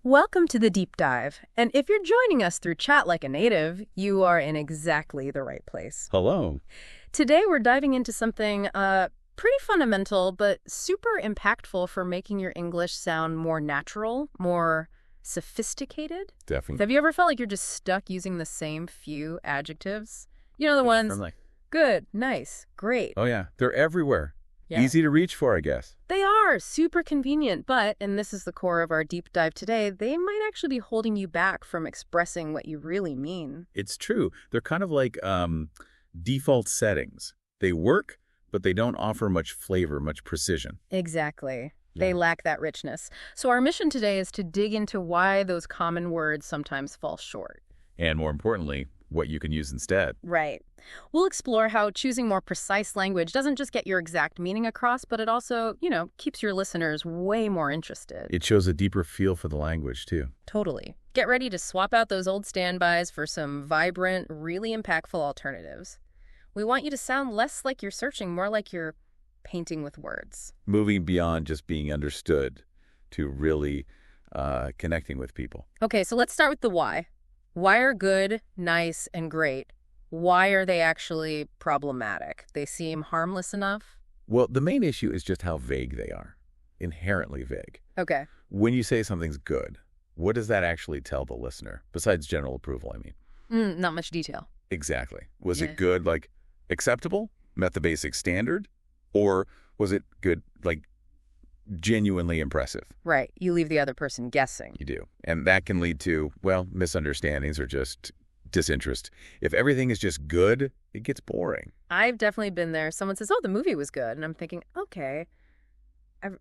Welcome to the Deep Dive. And if you're joining us through Chat Like a Native, you are in exactly the right place. Hello. Today we're diving into something pretty fundamental, but super impactful for making your English sound more natural, more sophisticated. Definitely. Have you ever felt like you're just stuck using the same few adjectives? You know, the ones From like, good, nice, great. oh yeah, they're everywhere. Yeah. Easy to reach for, I guess. They are super convenient, but, and this is the core of our deep dive today, they might actually be holding you back from expressing what you really mean. It's true. They're kind of like default settings. They work, but they don't offer much flavor, much precision. Exactly. Yeah. They lack that richness. So our mission today is to dig into why those common words sometimes fall short. And more importantly, what you can use instead. Right. We'll explore how choosing more precise language doesn't just get your exact meaning across, but it also, keeps your listeners way more interested. It shows a deeper feel for the language, too. Totally. Get ready to swap out those old standbys for some vibrant, really impactful alternatives. We want you to sound less like you're searching, more like you're painting with words. Moving beyond just being understood to really connecting with people. Okay, so let's start with the why. Why are good, nice, and great? Why are they actually problematic? They seem harmless enough? Well, the main issue is just how vague they are. Inherently vague. Okay. When you say something's good, what does that actually tell the listener? Besides general approval, I mean. Not much detail. Exactly. Was Yeah. it good, like, acceptable? Met the basic standard? Or was it good, like, genuinely impressive? Right. You leave the other person guessing. You do. And that can lead to, well, misunderstandings or just disinterest. If everything is just good, it gets boring. I've definitely been there. Someone says, oh, the movie was good. And I'm thinking, okay,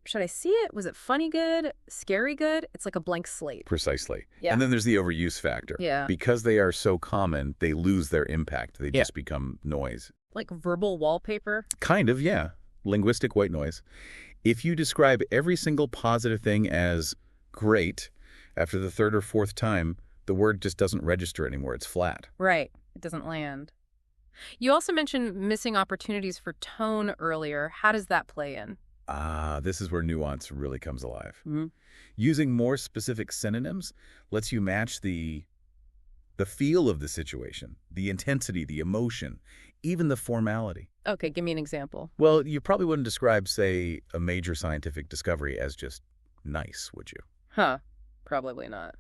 should I see it? Was it funny good? Scary good? It's like a blank slate. Precisely. Yeah. And then there's the overuse factor. Yeah. Because they are so common, they lose their impact. They just become noise. Like verbal wallpaper? Kind of, yeah. Linguistic white noise. If you describe every single positive thing as great, after the third or fourth time, the word just doesn't register anymore. It's flat. Right. It doesn't land. You also mentioned missing opportunities for tone earlier. How does that play in? This is where nuance really comes alive. Mm-hmm. Using more specific synonyms lets you match the feel of the situation, the intensity, the emotion, even the formality. Okay, give me an example. Well, you probably wouldn't describe, say, a major scientific discovery as just nice, would you? Huh. Probably not.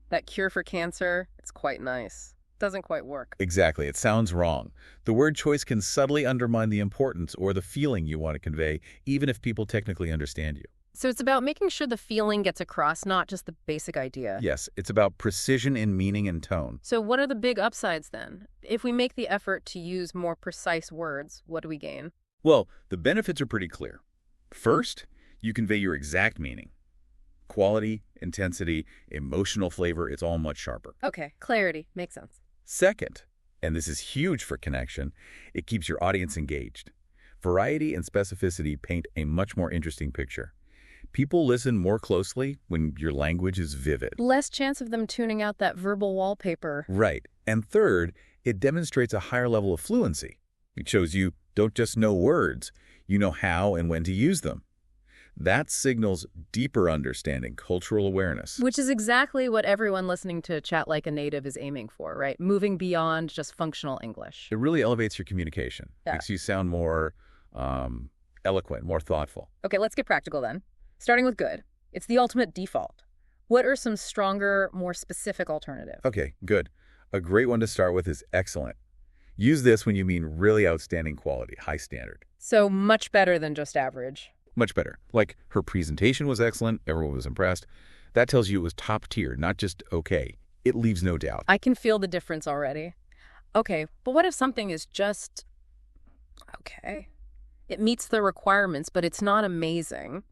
That cure for cancer, it's quite nice. Doesn't quite work. Exactly. It sounds wrong. The word choice can subtly undermine the importance or the feeling you want to convey, even if people technically understand you. So it's about making sure the feeling gets across, not just the basic idea. Yes, it's about precision in meaning and tone. So what are the big upsides then? If we make the effort to use more precise words, what do we gain? Well, the benefits are pretty clear. First, you convey your exact meaning. Quality, intensity, emotional flavor, it's all much sharper. Okay, clarity. Makes sense. Second, and this is huge for connection, it keeps your audience engaged. Variety and specificity paint a much more interesting picture. People listen more closely when your language is vivid. Less chance of them tuning out that verbal wallpaper. Right. And third, it demonstrates a higher level of fluency. It shows you don't just know words, you know how and when to use them. That signals deeper understanding, cultural awareness. Which is exactly what everyone listening to Chat Like a Native is aiming for, right? Moving beyond just functional English. It really elevates your communication. Yeah. Makes you sound more eloquent, more thoughtful. Okay, let's get practical then. Starting with good. It's the ultimate default. What are some stronger, more specific alternatives? Okay, good. A great one to start with is excellent. Use this when you mean really outstanding quality, high standard. So much better than just average. Much better. Like her presentation was excellent, everyone was impressed. That tells you it was top tier, not just okay. It leaves no doubt. I can feel the difference already. Okay, but what if something is just okay? It meets the requirements, but it's not amazing.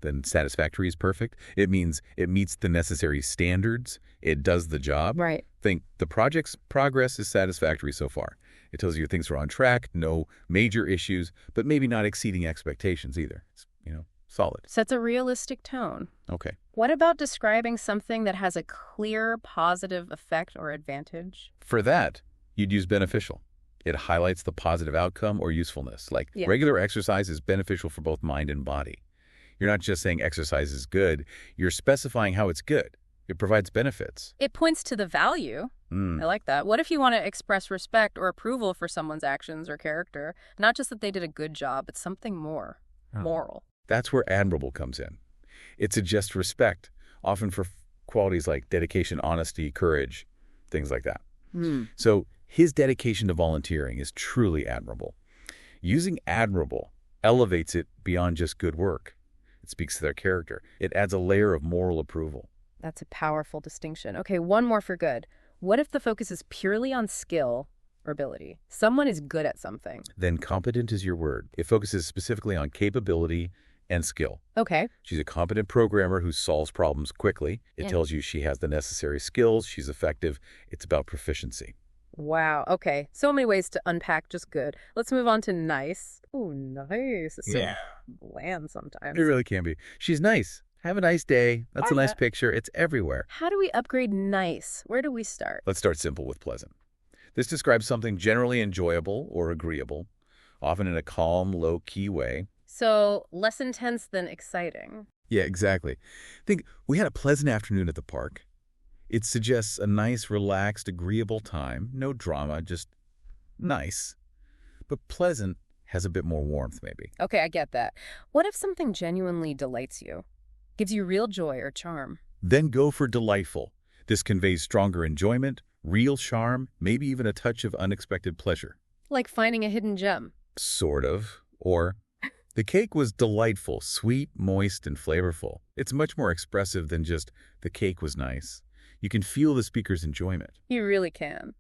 Then satisfactory is perfect. It means it meets the necessary standards. It does the job. Right. Think the project's progress is satisfactory so far. It tells you things are on track, no major issues, but maybe not exceeding expectations either. It's, solid. Sets a realistic tone. Okay. What about describing something that has a clear positive effect or advantage? For that, you'd use beneficial. It highlights the positive outcome or usefulness. Like Yeah. regular exercise is beneficial for both mind and body. You're not just saying exercise is good. You're specifying how it's good. It provides benefits. It points to the value. I like that. What if you want to express respect or approval for someone's actions or character? Not just that they did a good job, but something more moral. That's where admirable comes in. It suggests respect, often for qualities like dedication, honesty, courage, things like that. So his dedication to volunteering is truly admirable. Using admirable elevates it beyond just good work. It speaks to their character. It adds a layer of moral approval. That's a powerful distinction. Okay, one more for good. What if the focus is purely on skill or ability? Someone is good at something. Then competent is your word. It focuses specifically on capability and skill. Okay. She's a competent programmer who solves problems quickly. It tells you she has the necessary skills. She's effective. It's about proficiency. Wow. Okay. So many ways to unpack just good. Let's move on to nice. Oh, nice. It's so bland sometimes. It really can be. She's nice. Have a nice day. That's a nice picture. It's everywhere. How do we upgrade nice? Where do we start? Let's start simple with pleasant. This describes something generally enjoyable or agreeable, often in a calm, low-key way. So less intense than exciting. Yeah, exactly. Think, we had a pleasant afternoon at the park. It suggests a nice, relaxed, agreeable time. No drama, just nice. But pleasant has a bit more warmth, maybe. Okay, I get that. What if something genuinely delights you? Gives you real joy or charm? Then go for delightful. This conveys stronger enjoyment, real charm, maybe even a touch of unexpected pleasure. Like finding a hidden gem. Sort of. Or, the cake was delightful, sweet, moist, and flavorful. It's much more expressive than just, the cake was nice. You can feel the speaker's enjoyment. You really can.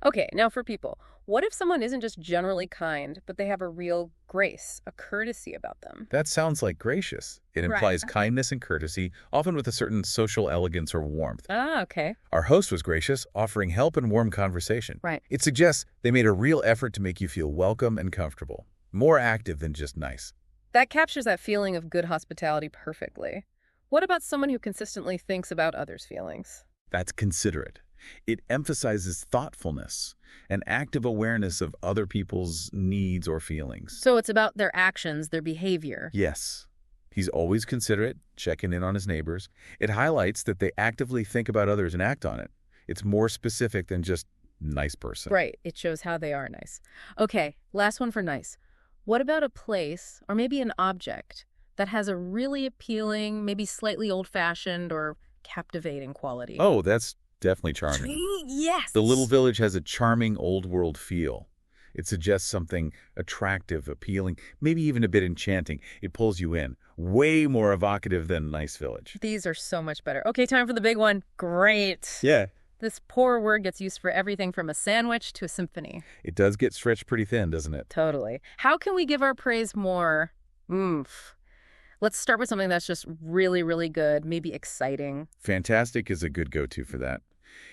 Okay, now for people. What if someone isn't just generally kind, but they have a real grace, a courtesy about them? That sounds like gracious. It implies kindness and courtesy, often with a certain social elegance or warmth. Ah, okay. Our host was gracious, offering help and warm conversation. Right. It suggests they made a real effort to make you feel welcome and comfortable. More active than just nice. That captures that feeling of good hospitality perfectly. What about someone who consistently thinks about others' feelings? That's considerate. It emphasizes thoughtfulness, an active awareness of other people's needs or feelings. So it's about their actions, their behavior. Yes. He's always considerate, checking in on his neighbors. It highlights that they actively think about others and act on it. It's more specific than just nice person. Right. It shows how they are nice. Okay, last one for nice. What about a place, or maybe an object, that has a really appealing, maybe slightly old-fashioned or captivating quality? Oh, that's definitely charming. Yes! The little village has a charming old-world feel. It suggests something attractive, appealing, maybe even a bit enchanting. It pulls you in. Way more evocative than nice village. These are so much better. Okay, time for the big one. Great. Yeah. This poor word gets used for everything from a sandwich to a symphony. It does get stretched pretty thin, doesn't it? Totally. How can we give our praise more oomph? Let's start with something that's just really, really good, maybe exciting. Fantastic is a good go-to for that.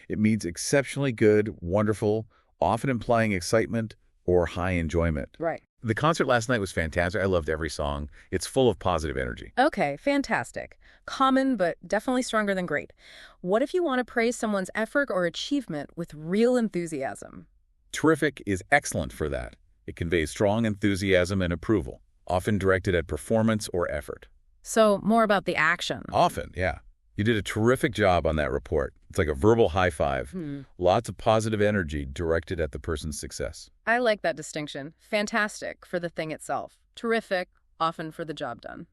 It means exceptionally good, wonderful, often implying excitement or high enjoyment. Right. The concert last night was fantastic. I loved every song. It's full of positive energy. Okay, fantastic. Common, but definitely stronger than great. What if you want to praise someone's effort or achievement with real enthusiasm? Terrific is excellent for that. It conveys strong enthusiasm and approval, often directed at performance or effort. So more about the action. Often, yeah. You did a terrific job on that report. It's like a verbal high five. Lots of positive energy directed at the person's success. I like that distinction. Fantastic for the thing itself. Terrific, often for the job done.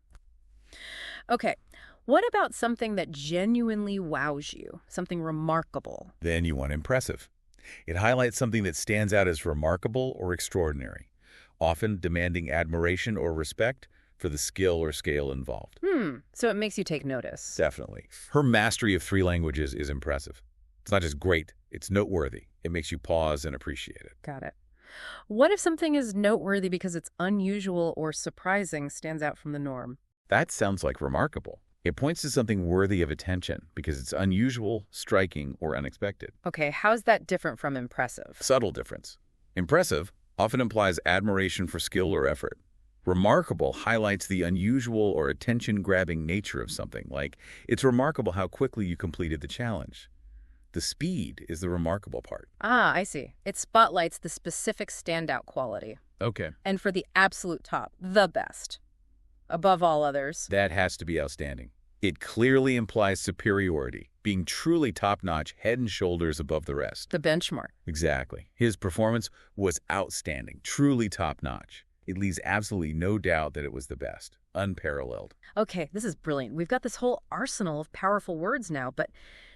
Okay, what about something that genuinely wows you? Something remarkable? Then you want impressive. It highlights something that stands out as remarkable or extraordinary, often demanding admiration or respect for the skill or scale involved. So it makes you take notice. Definitely. Her mastery of 3 languages is impressive. It's not just great, it's noteworthy. It makes you pause and appreciate it. Got it. What if something is noteworthy because it's unusual or surprising, stands out from the norm? That sounds like remarkable. It points to something worthy of attention because it's unusual, striking, or unexpected. Okay, how's that different from impressive? Subtle difference. Impressive often implies admiration for skill or effort. Remarkable highlights the unusual or attention-grabbing nature of something, like it's remarkable how quickly you completed the challenge. The speed is the remarkable part. Ah, I see. It spotlights the specific standout quality. Okay. And for the absolute top, the best, above all others. That has to be outstanding. It clearly implies superiority being truly top-notch, head and shoulders above the rest. The benchmark. Exactly. His performance was outstanding, truly top-notch. It leaves absolutely no doubt that it was the best, unparalleled. Okay, this is brilliant. We've got this whole arsenal of powerful words now, but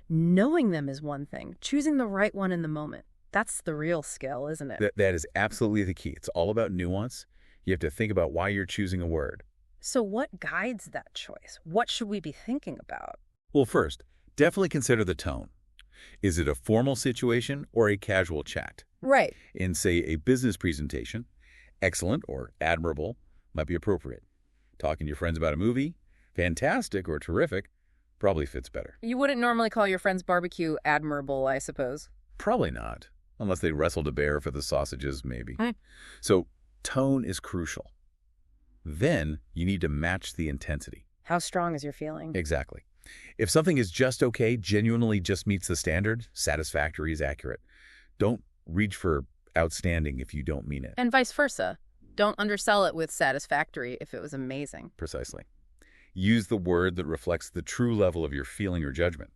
knowing them is one thing. Choosing the right one in the moment. That's the real skill, isn't it? That is absolutely the key. It's all about nuance. You have to think about why you're choosing a word. So what guides that choice? What should we be thinking about? Well, first, definitely consider the tone. Is it a formal situation or a casual chat? Right. In, say, a business presentation, excellent or admirable might be appropriate. Talking to your friends about a movie, fantastic or terrific, probably fits better. You wouldn't normally call your friend's barbecue admirable, I suppose. Probably not, unless they wrestled a bear for the sausages, maybe. So tone is crucial. Then you need to match the intensity. How strong is your feeling? Exactly. If something is just okay, genuinely just meets the standard, satisfactory is accurate. Don't reach for outstanding if you don't mean it. And vice versa. Don't undersell it with satisfactory if it was amazing. Precisely. Use the word that reflects the true level of your feeling or judgment.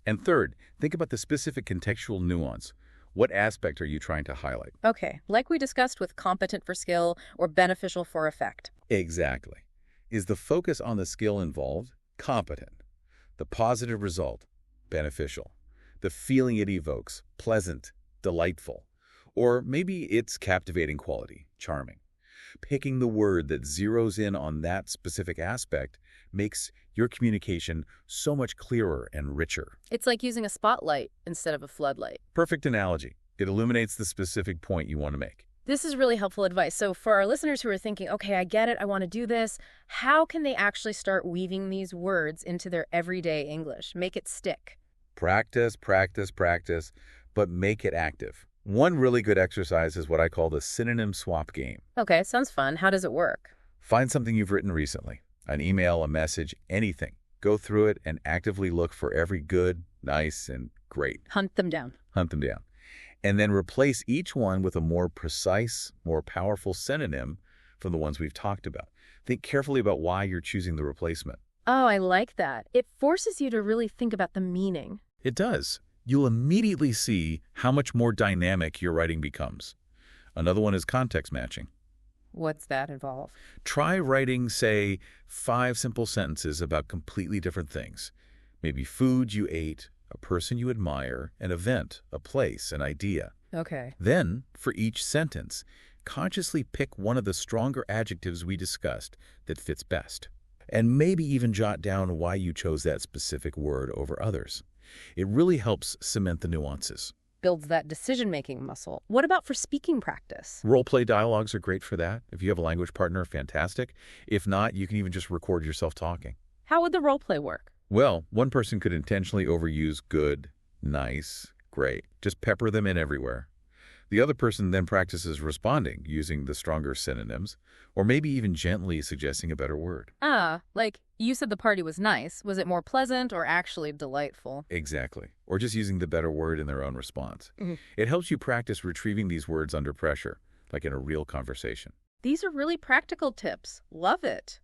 And third, think about the specific contextual nuance. What aspect are you trying to highlight? Okay, like we discussed with competent for skill or beneficial for effect. Exactly. Is the focus on the skill involved? Competent. The positive result? Beneficial. The feeling it evokes? Pleasant, delightful. Or maybe it's captivating quality, charming. Picking the word that zeroes in on that specific aspect makes your communication so much clearer and richer. It's like using a spotlight instead of a floodlight. Perfect analogy. It illuminates the specific point you want to make. This is really helpful advice. So for our listeners who are thinking, okay, I get it, I want to do this, how can they actually start weaving these words into their everyday English? Make it stick. Practice, practice, practice, but make it active. One really good exercise is what I call the synonym swap game. Okay, sounds fun. How does it work? Find something you've written recently, an email, a message, anything. Go through it and actively look for every good, nice, and great. Hunt them down. Hunt them down. And then replace each one with a more precise, more powerful synonym from the ones we've talked about. Think carefully about why you're choosing the replacement. Oh, I like that. It forces you to really think about the meaning. It does. You'll immediately see how much more dynamic your writing becomes. Another one is context matching. What's that involve? Try writing, say, 5 simple sentences about completely different things. Maybe food you ate, a person you admire, an event, a place, an idea. Okay. Then, for each sentence, consciously pick one of the stronger adjectives we discussed that fits best. And maybe even jot down why you chose that specific word over others. It really helps cement the nuances. Builds that decision-making muscle. What about for speaking practice? Role-play dialogues are great for that. If you have a language partner, fantastic. If not, you can even just record yourself talking. How would the role play work? Well, one person could intentionally overuse good, nice, great. Just pepper them in everywhere. The other person then practices responding using the stronger synonyms, or maybe even gently suggesting a better word. Like you said the party was nice. Was it more pleasant or actually delightful? Exactly. Or just using the better word in their own response. It helps you practice retrieving these words under pressure, like in a real conversation. These are really practical tips. Love it.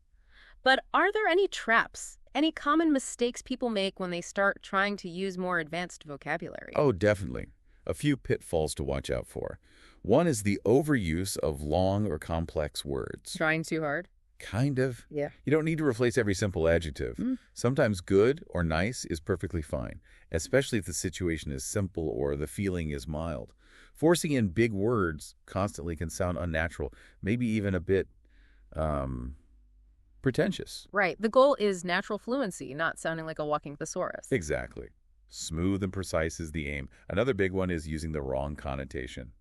But are there any traps? Any common mistakes people make when they start trying to use more advanced vocabulary? Oh, definitely. A few pitfalls to watch out for. One is the overuse of long or complex words. Trying too hard? Kind of. Yeah. You don't need to replace every simple adjective. Sometimes good or nice is perfectly fine, especially if the situation is simple or the feeling is mild. Forcing in big words constantly can sound unnatural, maybe even a bit pretentious. Right. The goal is natural fluency, not sounding like a walking thesaurus. Exactly. Smooth and precise is the aim. Another big one is using the wrong connotation.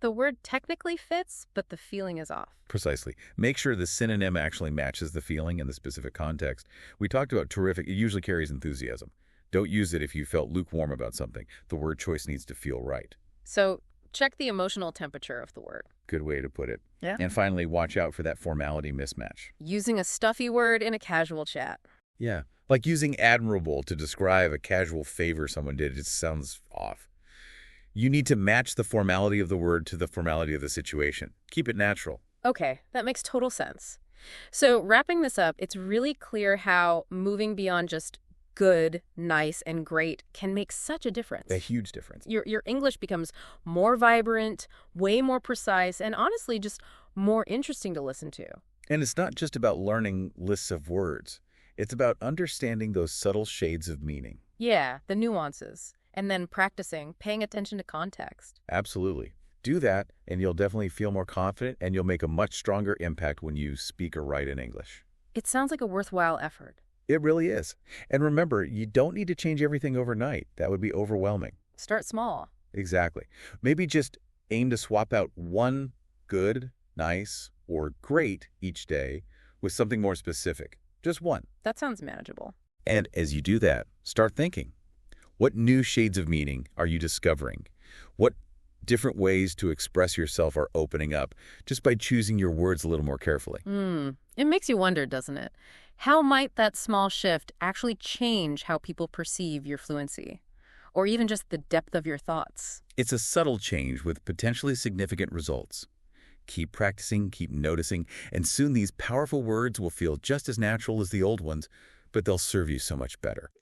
The word technically fits, but the feeling is off. Precisely. Make sure the synonym actually matches the feeling in the specific context. We talked about terrific. It usually carries enthusiasm. Don't use it if you felt lukewarm about something. The word choice needs to feel right. So check the emotional temperature of the word. Good way to put it. Yeah. And finally, watch out for that formality mismatch. Using a stuffy word in a casual chat. Yeah. Like using admirable to describe a casual favor someone did. It sounds off. You need to match the formality of the word to the formality of the situation. Keep it natural. Okay, that makes total sense. So wrapping this up, it's really clear how moving beyond just good, nice, and great can make such a difference. A huge difference. Your English becomes more vibrant, way more precise, and honestly just more interesting to listen to. And it's not just about learning lists of words. It's about understanding those subtle shades of meaning. Yeah, the nuances. And then practicing, paying attention to context. Absolutely. Do that, and you'll definitely feel more confident, and you'll make a much stronger impact when you speak or write in English. It sounds like a worthwhile effort. It really is. And remember, you don't need to change everything overnight. That would be overwhelming. Start small. Exactly. Maybe just aim to swap out one good, nice, or great each day with something more specific. Just one. That sounds manageable. And as you do that, start thinking. What new shades of meaning are you discovering? What different ways to express yourself are opening up just by choosing your words a little more carefully? It makes you wonder, doesn't it? How might that small shift actually change how people perceive your fluency? Or even just the depth of your thoughts? It's a subtle change with potentially significant results. Keep practicing, keep noticing, and soon these powerful words will feel just as natural as the old ones, but they'll serve you so much better.